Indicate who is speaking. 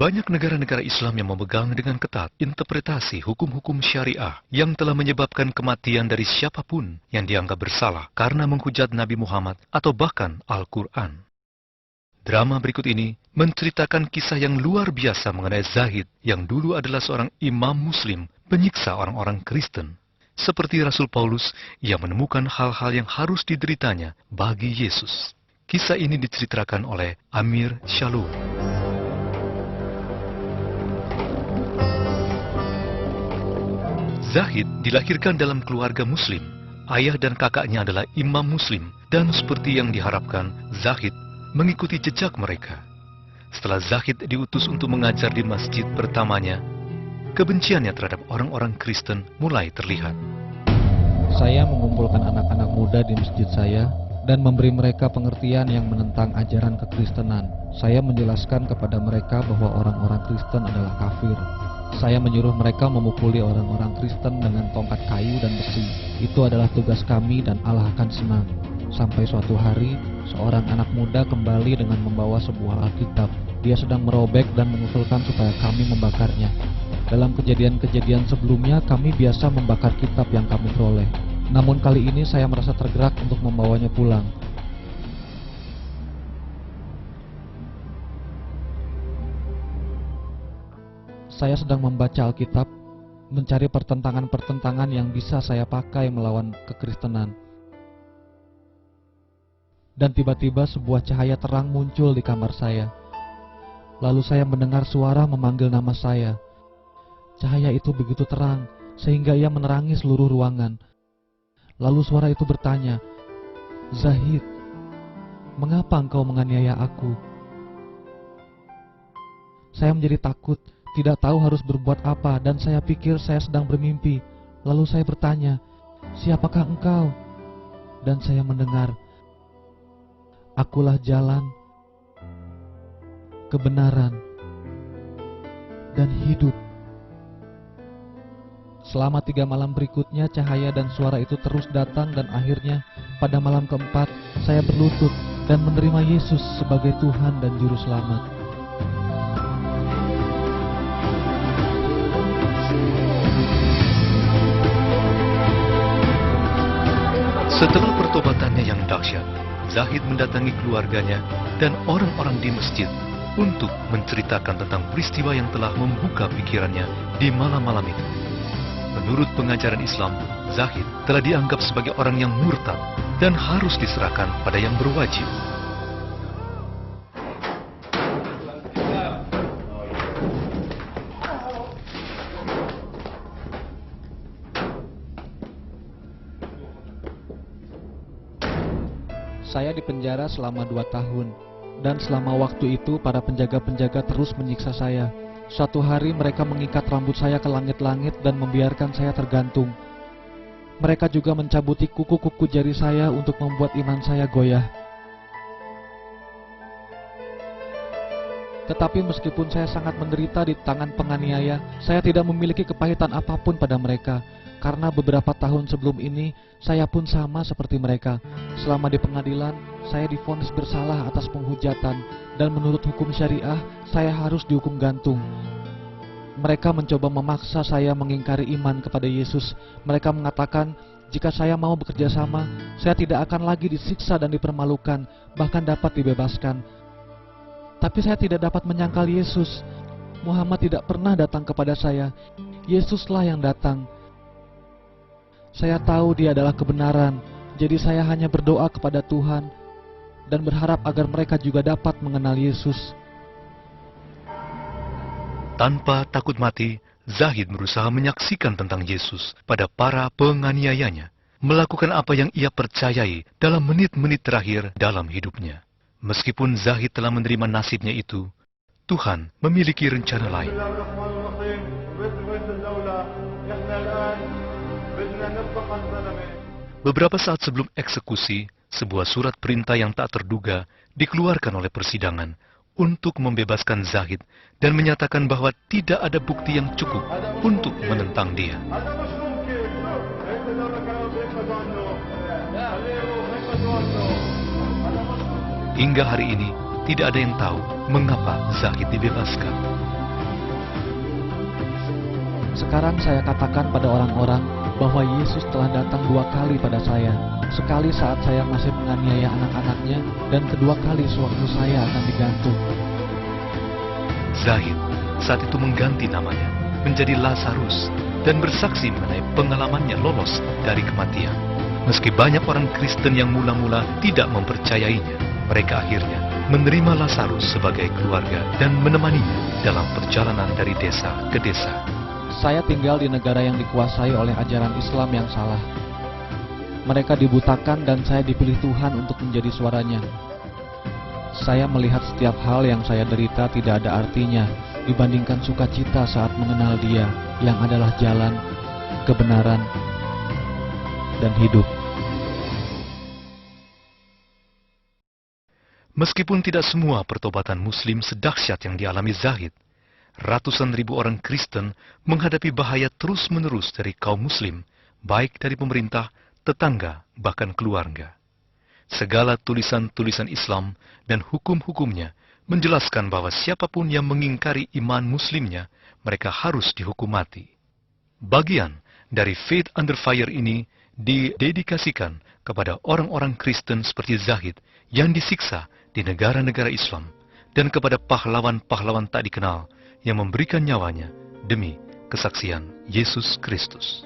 Speaker 1: Banyak negara-negara Islam yang memegang dengan ketat interpretasi hukum-hukum syariah yang telah menyebabkan kematian dari siapapun yang dianggap bersalah karena menghujat Nabi Muhammad atau bahkan Al-Quran. Drama berikut ini menceritakan kisah yang luar biasa mengenai Zahid yang dulu adalah seorang imam muslim penyiksa orang-orang Kristen. Seperti Rasul Paulus yang menemukan hal-hal yang harus dideritanya bagi Yesus. Kisah ini diceritakan oleh Amir Shalom. Zahid dilahirkan dalam keluarga muslim. Ayah dan kakaknya adalah imam muslim, dan seperti yang diharapkan, Zahid mengikuti jejak mereka. Setelah Zahid diutus untuk mengajar di masjid pertamanya, kebenciannya terhadap orang-orang Kristen mulai terlihat.
Speaker 2: Saya mengumpulkan anak-anak muda di masjid saya dan memberi mereka pengertian yang menentang ajaran kekristenan. Saya menjelaskan kepada mereka bahwa orang-orang Kristen adalah kafir. Saya menyuruh mereka memukuli orang-orang Kristen dengan tongkat kayu dan besi. Itu adalah tugas kami dan Allah akan senang. Sampai suatu hari, seorang anak muda kembali dengan membawa sebuah Alkitab. Dia sedang merobek dan mengusulkan supaya kami membakarnya. Dalam kejadian-kejadian sebelumnya, kami biasa membakar kitab yang kami peroleh. Namun kali ini saya merasa tergerak untuk membawanya pulang. Saya sedang membaca Alkitab, mencari pertentangan-pertentangan yang bisa saya pakai melawan kekristenan. Dan tiba-tiba sebuah cahaya terang muncul di kamar saya. Lalu saya mendengar suara memanggil nama saya. Cahaya itu begitu terang, sehingga ia menerangi seluruh ruangan. Lalu suara itu bertanya, "Zahid, mengapa engkau menganiaya aku?" Saya menjadi takut. Tidak tahu harus berbuat apa, dan saya pikir saya sedang bermimpi. Lalu saya bertanya, "Siapakah engkau?" Dan saya mendengar, "Akulah jalan, kebenaran, dan hidup." Selama 3 malam berikutnya, cahaya dan suara itu terus datang, dan akhirnya pada malam keempat, saya berlutut dan menerima Yesus sebagai Tuhan dan Juru Selamat.
Speaker 1: Setelah pertobatannya yang dahsyat, Zahid mendatangi keluarganya dan orang-orang di masjid untuk menceritakan tentang peristiwa yang telah membuka pikirannya di malam-malam itu. Menurut pengajaran Islam, Zahid telah dianggap sebagai orang yang murtad dan harus diserahkan pada yang berwajib.
Speaker 2: Saya dipenjara selama 2 tahun, dan selama waktu itu para penjaga-penjaga terus menyiksa saya. Suatu hari mereka mengikat rambut saya ke langit-langit dan membiarkan saya tergantung. Mereka juga mencabuti kuku-kuku jari saya untuk membuat iman saya goyah. Tetapi meskipun saya sangat menderita di tangan penganiaya, saya tidak memiliki kepahitan apapun pada mereka. Karena beberapa tahun sebelum ini, saya pun sama seperti mereka. Selama di pengadilan, saya divonis bersalah atas penghujatan, dan menurut hukum syariah, saya harus dihukum gantung. Mereka mencoba memaksa saya mengingkari iman kepada Yesus. Mereka mengatakan, jika saya mau bekerja sama, saya tidak akan lagi disiksa dan dipermalukan, bahkan dapat dibebaskan. Tapi saya tidak dapat menyangkal Yesus. Muhammad tidak pernah datang kepada saya. Yesuslah yang datang. Saya tahu Dia adalah kebenaran, jadi saya hanya berdoa kepada Tuhan dan berharap agar mereka juga dapat mengenal Yesus.
Speaker 1: Tanpa takut mati, Zahid berusaha menyaksikan tentang Yesus pada para penganiayanya, melakukan apa yang ia percayai dalam menit-menit terakhir dalam hidupnya. Meskipun Zahid telah menerima nasibnya itu, Tuhan memiliki rencana lain. Beberapa saat sebelum eksekusi, sebuah surat perintah yang tak terduga dikeluarkan oleh persidangan untuk membebaskan Zahid dan menyatakan bahwa tidak ada bukti yang cukup untuk menentang dia. Hingga hari ini, tidak ada yang tahu mengapa Zahid dibebaskan.
Speaker 2: Sekarang saya katakan pada orang-orang bahwa Yesus telah datang 2 kali pada saya. Sekali saat saya masih menganiaya anak-anaknya, dan kedua kali sewaktu saya akan digantung.
Speaker 1: Zahid saat itu mengganti namanya menjadi Lazarus dan bersaksi mengenai pengalamannya lolos dari kematian. Meski banyak orang Kristen yang mula-mula tidak mempercayainya, mereka akhirnya menerima Lazarus sebagai keluarga dan menemaninya dalam perjalanan dari desa ke desa.
Speaker 2: Saya tinggal di negara yang dikuasai oleh ajaran Islam yang salah. Mereka dibutakan dan saya dipilih Tuhan untuk menjadi suaranya. Saya melihat setiap hal yang saya derita tidak ada artinya dibandingkan sukacita saat mengenal Dia yang adalah jalan, kebenaran, dan hidup.
Speaker 1: Meskipun tidak semua pertobatan Muslim sedahsyat yang dialami Zahid, ratusan ribu orang Kristen menghadapi bahaya terus-menerus dari kaum Muslim, baik dari pemerintah, tetangga, bahkan keluarga. Segala tulisan-tulisan Islam dan hukum-hukumnya menjelaskan bahwa siapapun yang mengingkari iman Muslimnya, mereka harus dihukum mati. Bagian dari Faith Under Fire ini didedikasikan kepada orang-orang Kristen seperti Zahid yang disiksa di negara-negara Islam, dan kepada pahlawan-pahlawan tak dikenal yang memberikan nyawanya demi kesaksian Yesus Kristus.